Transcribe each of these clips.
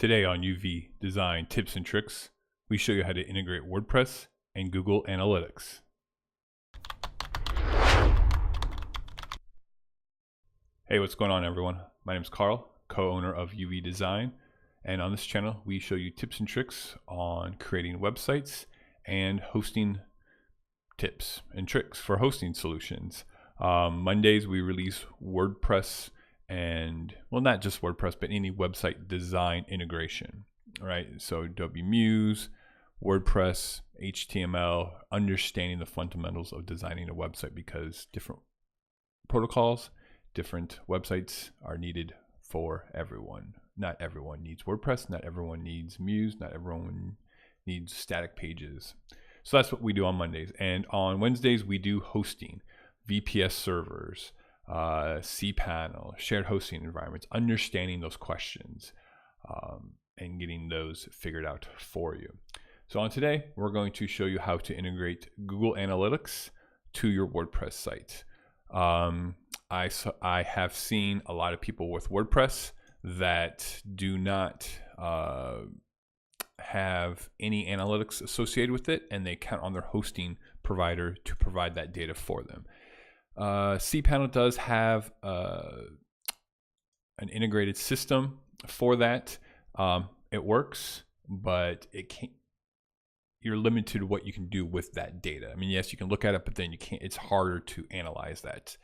Today on UV Design Tips and Tricks, we show you how to integrate WordPress and Google Analytics. Hey, what's going on everyone? My name is Carl, co-owner of UV Design, and on this channel we show you tips and tricks on creating websites and hosting tips and tricks for hosting solutions. Mondays we release WordPress and, well, not just WordPress, but any website design integration, right? So WMuse, WordPress, HTML, understanding the fundamentals of designing a website, because different protocols, different websites are needed for everyone. Not everyone needs WordPress, not everyone needs Muse, not everyone needs static pages. So that's what we do on Mondays. And on Wednesdays, we do hosting, VPS servers, cPanel, shared hosting environments, understanding those questions and getting those figured out for you. So on today, we're going to show you how to integrate Google Analytics to your WordPress site. I have seen a lot of people with WordPress that do not have any analytics associated with it, and they count on their hosting provider to provide that data for them. cPanel does have an integrated system for that. It works, but it can't. You're limited to what you can do with that data. I mean, yes, you can look at it, but then you can't. It's harder to analyze that.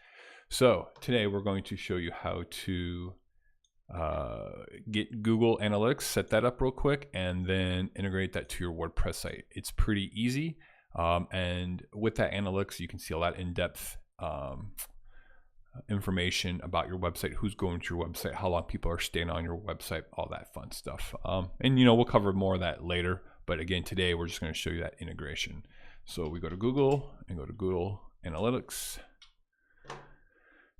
So today we're going to show you how to get Google Analytics, set that up real quick, and then integrate that to your WordPress site. It's pretty easy, and with that analytics, you can see a lot in-depth information about your website, who's going to your website, how long people are staying on your website, all that fun stuff. And we'll cover more of that later, but again, today we're just going to show you that integration. So we go to Google and go to Google Analytics.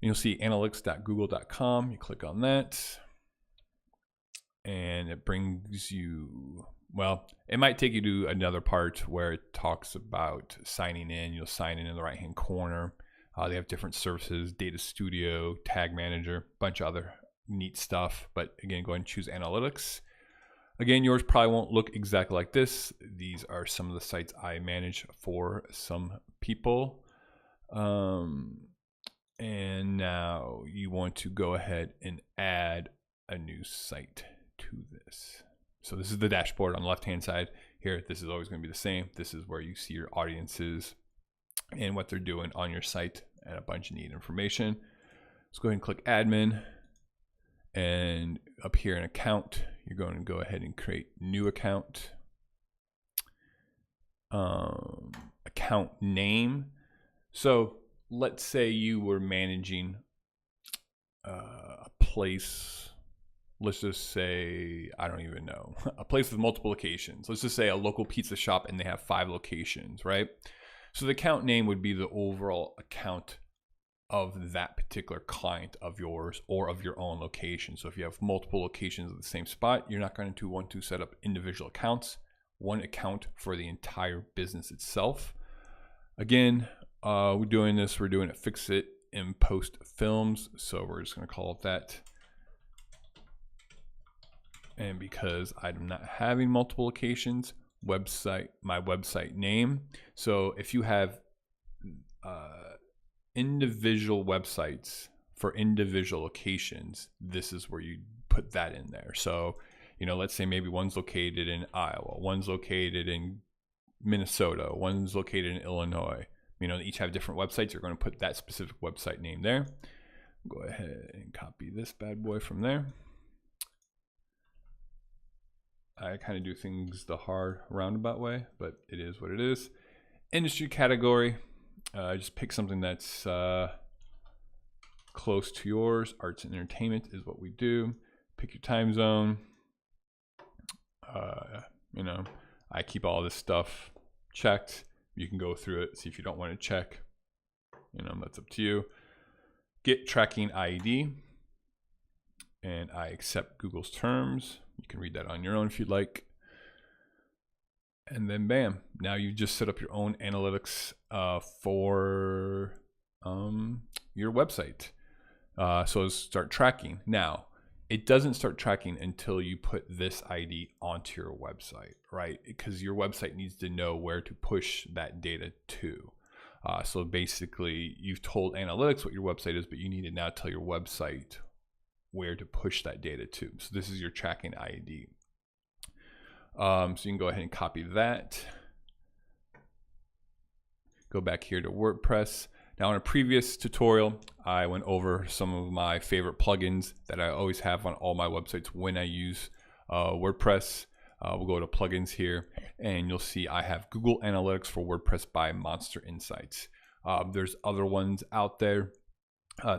You'll see analytics.google.com. You click on that and it brings you, well, it might take you to another part where it talks about signing in. You'll sign in the right hand corner. They have different services, Data Studio, Tag Manager, a bunch of other neat stuff. But again, go ahead and choose Analytics. Again, yours probably won't look exactly like this. These are some of the sites I manage for some people. And now you want to go ahead and add a new site to this. So this is the dashboard on the left-hand side here. This is always going to be the same. This is where you see your audiences and what they're doing on your site and a bunch of neat information. Let's go ahead and click admin, and up here in account, you're going to go ahead and create new account. Account name. So let's say you were managing a place, let's just say, I don't even know, a place with multiple locations. Let's just say a local pizza shop and they have 5 locations, right? So the account name would be the overall account of that particular client of yours or of your own location. So if you have multiple locations at the same spot, you're not going to want to set up individual accounts, one account for the entire business itself. Again, we're doing it fix it in post films. So we're just going to call it that. And because I'm not having multiple locations, my website name. So if you have individual websites for individual locations, this is where you put that in there. So, let's say maybe one's located in Iowa, one's located in Minnesota, one's located in Illinois. They each have different websites. You're going to put that specific website name there. Go ahead and copy this bad boy from there. I kind of do things the hard roundabout way, but it is what it is. Industry category. Just pick something that's close to yours. Arts and entertainment is what we do. Pick your time zone. I keep all this stuff checked. You can go through it, see if you don't want to check. That's up to you. Get tracking ID. And I accept Google's terms. You can read that on your own if you'd like. And then bam, now you just set up your own analytics for your website. So start tracking. Now, it doesn't start tracking until you put this ID onto your website, right? Because your website needs to know where to push that data to. So basically, you've told analytics what your website is, but you need to now tell your website where to push that data to. So this is your tracking ID. So you can go ahead and copy that. Go back here to WordPress. Now, in a previous tutorial, I went over some of my favorite plugins that I always have on all my websites when I use WordPress. We'll go to plugins here, and you'll see I have Google Analytics for WordPress by Monster Insights. There's other ones out there.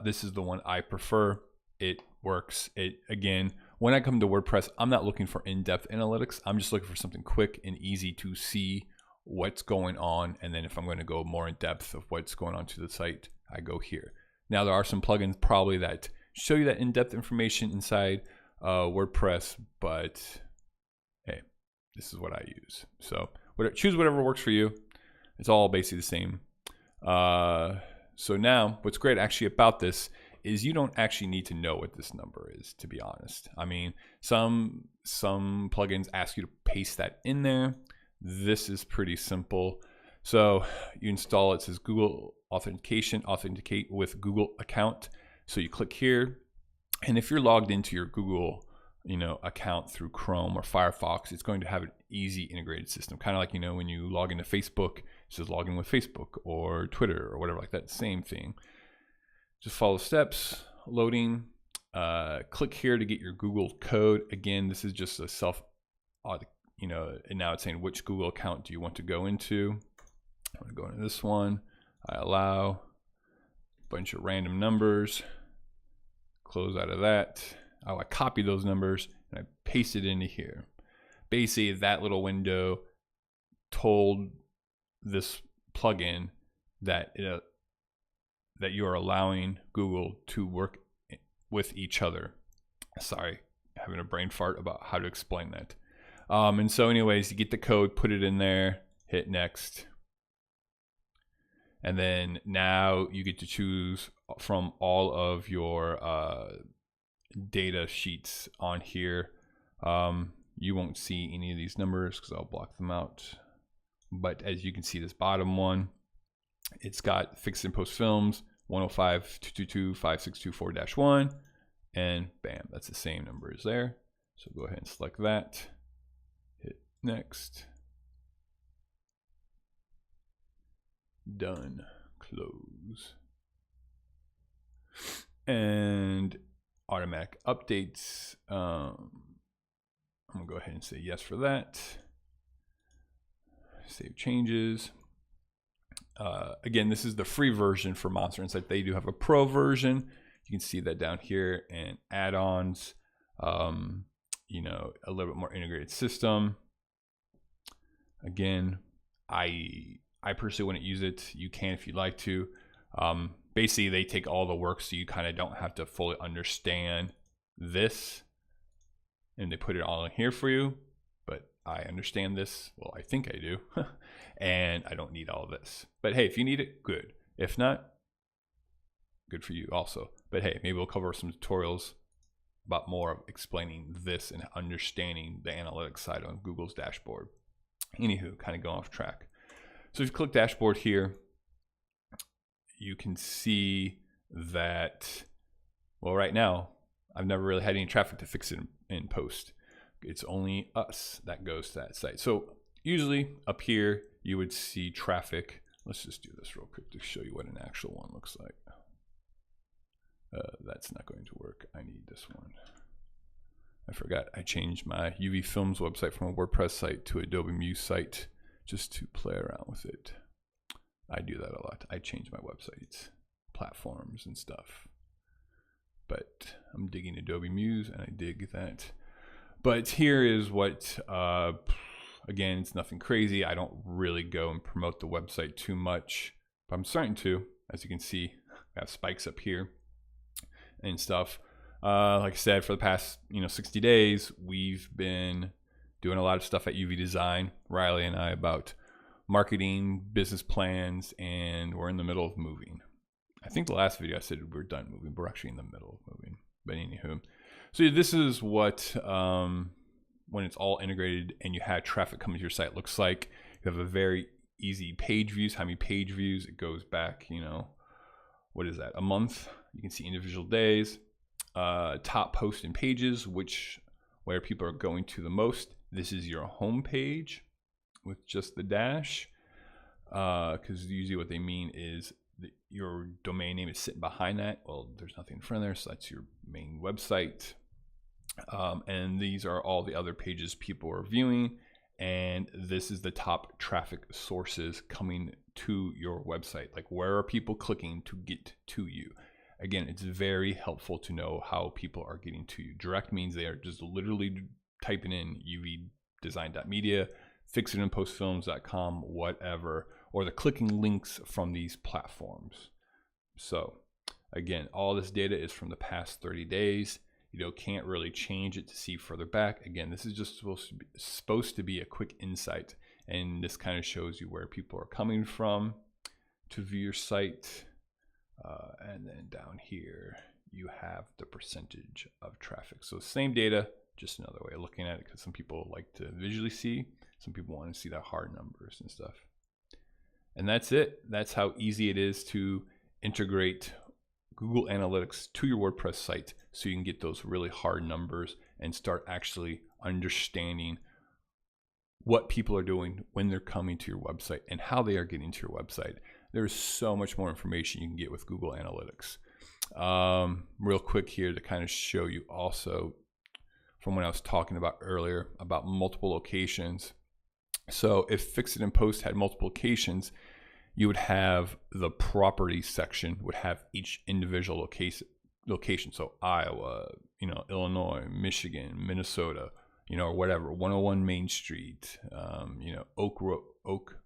This is the one I prefer. It works. Again, when I come to WordPress, I'm not looking for in-depth analytics. I'm just looking for something quick and easy to see what's going on, and then if I'm going to go more in depth of what's going on to the site, I go here. Now, there are some plugins probably that show you that in-depth information inside WordPress, but hey, this is what I use. So choose whatever works for you. It's all basically the same. So now, what's great actually about this is you don't actually need to know what this number is, to be honest. I mean, some plugins ask you to paste that in there. This is pretty simple. So you install it. It says Google Authentication, authenticate with Google account. So you click here, and if you're logged into your Google account through Chrome or Firefox, it's going to have an easy integrated system, kind of like when you log into Facebook, it says log in with Facebook or Twitter or whatever like that. Same thing. Just follow the steps. Loading. Click here to get your Google code. Again, this is just a self and now it's saying which Google account do you want to go into. I'm going to go into this one. I allow a bunch of random numbers. Close out of that. I copy those numbers and I paste it into here. Basically, that little window told this plugin that that you are allowing Google to work with each other. Sorry, having a brain fart about how to explain that. And so anyways, you get the code, put it in there, hit next. And then now you get to choose from all of your data sheets on here. You won't see any of these numbers because I'll block them out. But as you can see, this bottom one, it's got fixed and post films, 105.222.5624-1, and bam, that's the same number as there. So go ahead and select that, hit next, done, close, and automatic updates. I'm gonna go ahead and say yes for that. Save changes. Again, this is the free version for Monster Insight. They do have a pro version. You can see that down here, and add-ons, a little bit more integrated system. Again, I personally wouldn't use it. You can if you'd like to. Basically, they take all the work, so you kind of don't have to fully understand this, and they put it all in here for you. But I understand this. Well, I think I do. And I don't need all of this. But hey, if you need it, good. If not, good for you also. But hey, maybe we'll cover some tutorials about more of explaining this and understanding the analytics side on Google's dashboard. Anywho, kind of going off track. So if you click dashboard here, you can see that, well, right now, I've never really had any traffic to fix it in post. It's only us that goes to that site. So usually up here, you would see traffic. Let's just do this real quick to show you what an actual one looks like. That's not going to work. I need this one. I forgot I changed my UV Films website from a WordPress site to Adobe Muse site just to play around with it. I do that a lot. I change my websites, platforms and stuff. But I'm digging Adobe Muse and I dig that. But here is what, again, it's nothing crazy. I don't really go and promote the website too much, but I'm starting to. As you can see, I have spikes up here and stuff. Like I said, for the past 60 days, we've been doing a lot of stuff at UV Design, Riley and I, about marketing, business plans, and we're in the middle of moving. I think the last video I said we're done moving, but we're actually in the middle of moving. But anywho, So this is what, when it's all integrated and you have traffic coming to your site, looks like. You have a very easy page views. How many page views? It goes back, you know, what is that? A month. You can see individual days, top posts and pages, where people are going to the most. This is your home page with just the dash, because usually what they mean is that your domain name is sitting behind that. Well, there's nothing in front of there, so that's your main website. And these are all the other pages people are viewing. And this is the top traffic sources coming to your website. Like, where are people clicking to get to you? Again, it's very helpful to know how people are getting to you. Direct means they are just literally typing in uvdesign.media, fixitandpostfilms.com, whatever, or they're clicking links from these platforms. So again, all this data is from the past 30 days. You can't really change it to see further back. Again, this is just supposed to be a quick insight, and this kind of shows you where people are coming from to view your site. And then down here, you have the percentage of traffic. So same data, just another way of looking at it, because some people like to visually see. Some people want to see the hard numbers and stuff. And that's it. That's how easy it is to integrate Google Analytics to your WordPress site, so you can get those really hard numbers and start actually understanding what people are doing when they're coming to your website and how they are getting to your website. There's so much more information you can get with Google Analytics. Real quick here to kind of show you also from what I was talking about earlier about multiple locations. So if Fix It and Post had multiple locations, you would have the property section would have each individual location. So Iowa, Illinois, Michigan, Minnesota, or whatever, 101 Main Street, Oak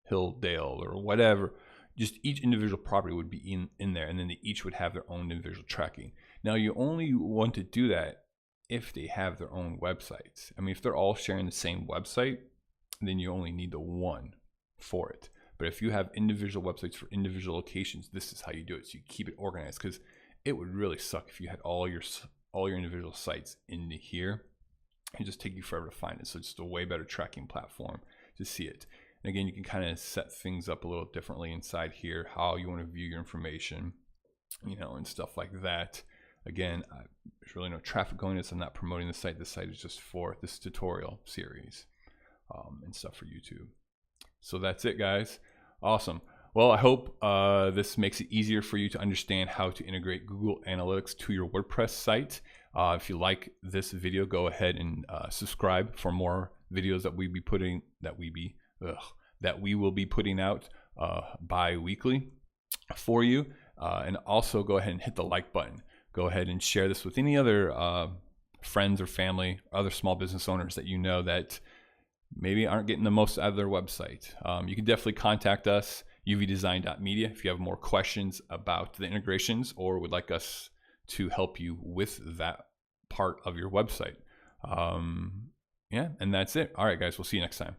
Hill Dale, or whatever. Just each individual property would be in there, and then they each would have their own individual tracking. Now, you only want to do that if they have their own websites. I mean, if they're all sharing the same website, then you only need the one for it. But if you have individual websites for individual locations, this is how you do it. So you keep it organized, because it would really suck if you had all your individual sites in here. It just take you forever to find it. So it's just a way better tracking platform to see it. And again, you can kind of set things up a little differently inside here, how you want to view your information, and stuff like that. Again, there's really no traffic going to this. I'm not promoting the site. The site is just for this tutorial series and stuff for YouTube. So that's it, guys. Awesome. Well, I hope this makes it easier for you to understand how to integrate Google Analytics to your WordPress site. If you like this video, go ahead and subscribe for more videos that we will be putting out bi-weekly for you. And also go ahead and hit the like button. Go ahead and share this with any other friends or family, other small business owners that you know that maybe aren't getting the most out of their website. You can definitely contact us, uvdesign.media, if you have more questions about the integrations or would like us to help you with that part of your website. Yeah, and that's it. All right, guys, we'll see you next time.